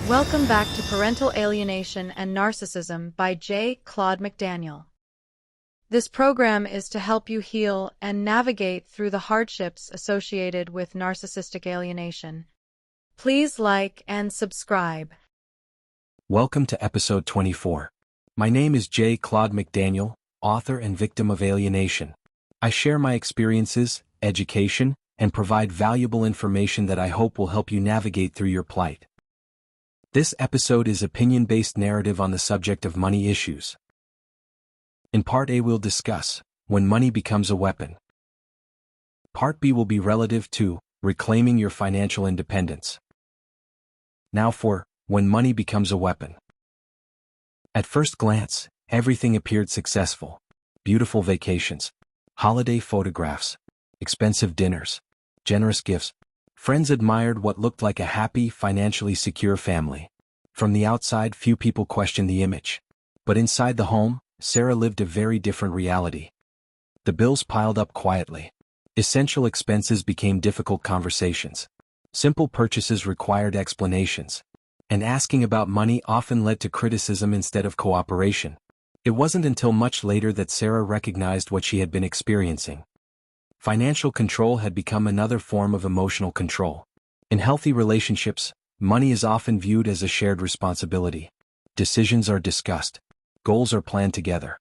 Welcome back to Parental Alienation and Narcissism by J. Claude McDaniel. This program is to help you heal and navigate through the hardships associated with narcissistic alienation. Please like and subscribe. Welcome to episode 24. My name is J. Claude McDaniel, author and victim of alienation. I share my experiences, education, and provide valuable information that I hope will help you navigate through your plight. This episode is opinion-based narrative on the subject of money issues. In Part A we'll discuss when money becomes a weapon. Part B will be relative to reclaiming your financial independence. Now for when money becomes a weapon. At first glance, everything appeared successful. Beautiful vacations, holiday photographs, expensive dinners, generous gifts. Friends admired what looked like a happy, financially secure family. From the outside, few people questioned the image. But inside the home, Sarah lived a very different reality. The bills piled up quietly. Essential expenses became difficult conversations. Simple purchases required explanations. And asking about money often led to criticism instead of cooperation. It wasn't until much later that Sarah recognized what she had been experiencing. Financial control had become another form of emotional control. In healthy relationships, money is often viewed as a shared responsibility. Decisions are discussed. Goals are planned together.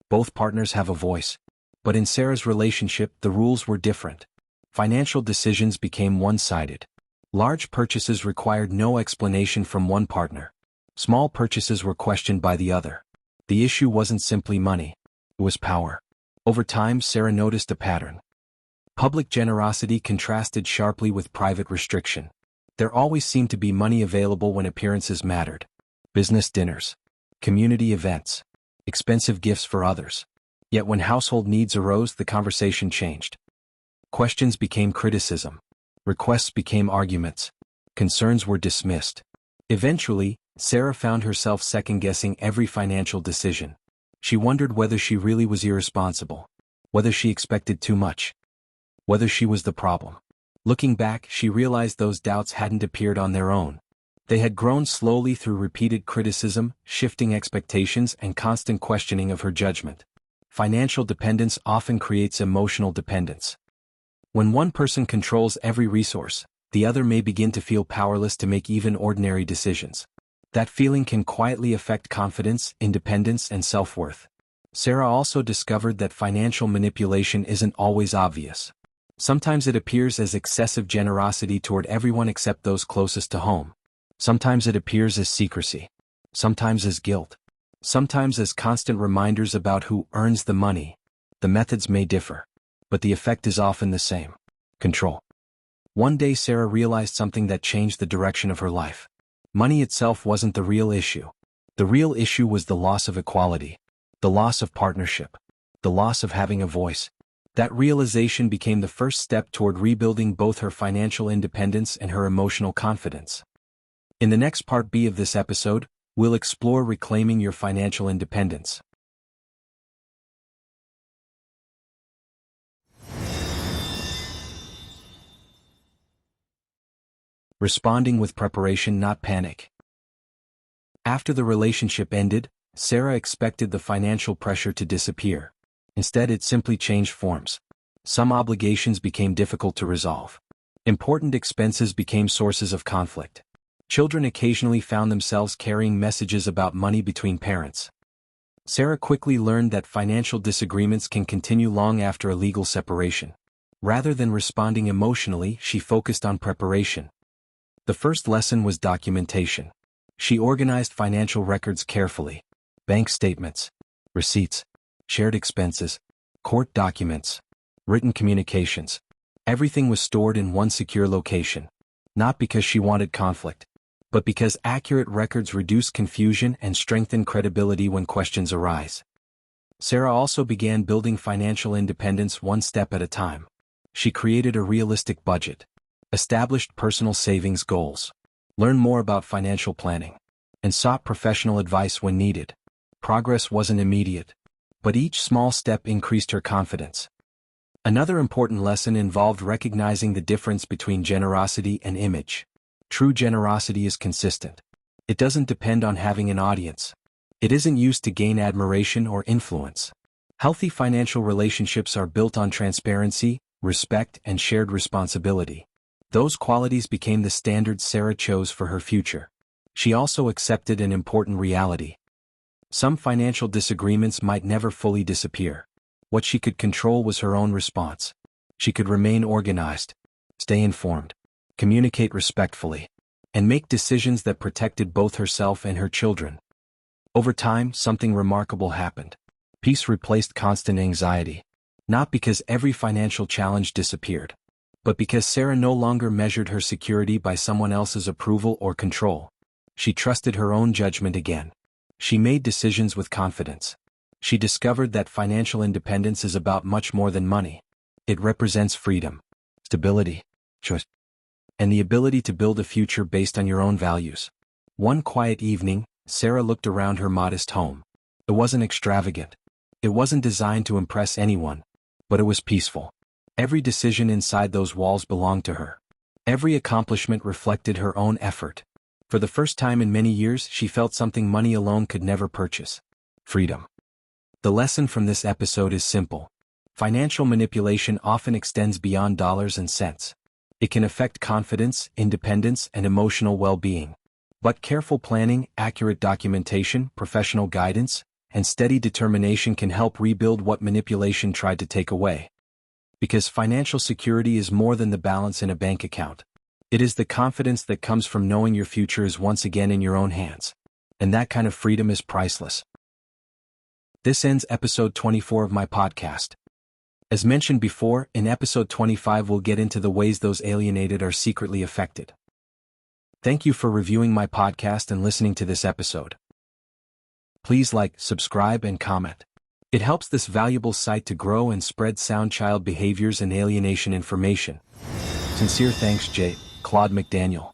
Both partners have a voice. But in Sarah's relationship, the rules were different. Financial decisions became one-sided. Large purchases required no explanation from one partner. Small purchases were questioned by the other. The issue wasn't simply money. It was power. Over time, Sarah noticed a pattern. Public generosity contrasted sharply with private restriction. There always seemed to be money available when appearances mattered. Business dinners, community events, expensive gifts for others. Yet when household needs arose, the conversation changed. Questions became criticism. Requests became arguments. Concerns were dismissed. Eventually, Sarah found herself second-guessing every financial decision. She wondered whether she really was irresponsible, whether she expected too much, whether she was the problem. Looking back, she realized those doubts hadn't appeared on their own. They had grown slowly through repeated criticism, shifting expectations, and constant questioning of her judgment. Financial dependence often creates emotional dependence. When one person controls every resource, the other may begin to feel powerless to make even ordinary decisions. That feeling can quietly affect confidence, independence, and self-worth. Sarah also discovered that financial manipulation isn't always obvious. Sometimes it appears as excessive generosity toward everyone except those closest to home. Sometimes it appears as secrecy. Sometimes as guilt. Sometimes as constant reminders about who earns the money. The methods may differ, but the effect is often the same. Control. One day Sarah realized something that changed the direction of her life. Money itself wasn't the real issue. The real issue was the loss of equality, the loss of partnership, the loss of having a voice. That realization became the first step toward rebuilding both her financial independence and her emotional confidence. In the next part B of this episode, we'll explore reclaiming your financial independence. Responding with preparation, not panic. After the relationship ended, Sarah expected the financial pressure to disappear. Instead, it simply changed forms. Some obligations became difficult to resolve. Important expenses became sources of conflict. Children occasionally found themselves carrying messages about money between parents. Sarah quickly learned that financial disagreements can continue long after a legal separation. Rather than responding emotionally, she focused on preparation. The first lesson was documentation. She organized financial records carefully. Bank statements, receipts, shared expenses, court documents, written communications. Everything was stored in one secure location. Not because she wanted conflict, but because accurate records reduce confusion and strengthen credibility when questions arise. Sarah also began building financial independence one step at a time. She created a realistic budget, established personal savings goals, learned more about financial planning, and sought professional advice when needed. Progress wasn't immediate, but each small step increased her confidence. Another important lesson involved recognizing the difference between generosity and image. True generosity is consistent. It doesn't depend on having an audience. It isn't used to gain admiration or influence. Healthy financial relationships are built on transparency, respect, and shared responsibility. Those qualities became the standards Sarah chose for her future. She also accepted an important reality. Some financial disagreements might never fully disappear. What she could control was her own response. She could remain organized, stay informed, communicate respectfully, and make decisions that protected both herself and her children. Over time, something remarkable happened. Peace replaced constant anxiety. Not because every financial challenge disappeared, but because Sarah no longer measured her security by someone else's approval or control. She trusted her own judgment again. She made decisions with confidence. She discovered that financial independence is about much more than money. It represents freedom, stability, choice, and the ability to build a future based on your own values. One quiet evening, Sarah looked around her modest home. It wasn't extravagant. It wasn't designed to impress anyone, but it was peaceful. Every decision inside those walls belonged to her. Every accomplishment reflected her own effort. For the first time in many years, she felt something money alone could never purchase: freedom. The lesson from this episode is simple. Financial manipulation often extends beyond dollars and cents. It can affect confidence, independence, and emotional well-being. But careful planning, accurate documentation, professional guidance, and steady determination can help rebuild what manipulation tried to take away. Because financial security is more than the balance in a bank account. It is the confidence that comes from knowing your future is once again in your own hands. And that kind of freedom is priceless. This ends episode 24 of my podcast. As mentioned before, in episode 25 we'll get into the ways those alienated are secretly affected. Thank you for reviewing my podcast and listening to this episode. Please like, subscribe, and comment. It helps this valuable site to grow and spread sound child behaviors and alienation information. Sincere thanks, J. Claude McDaniel.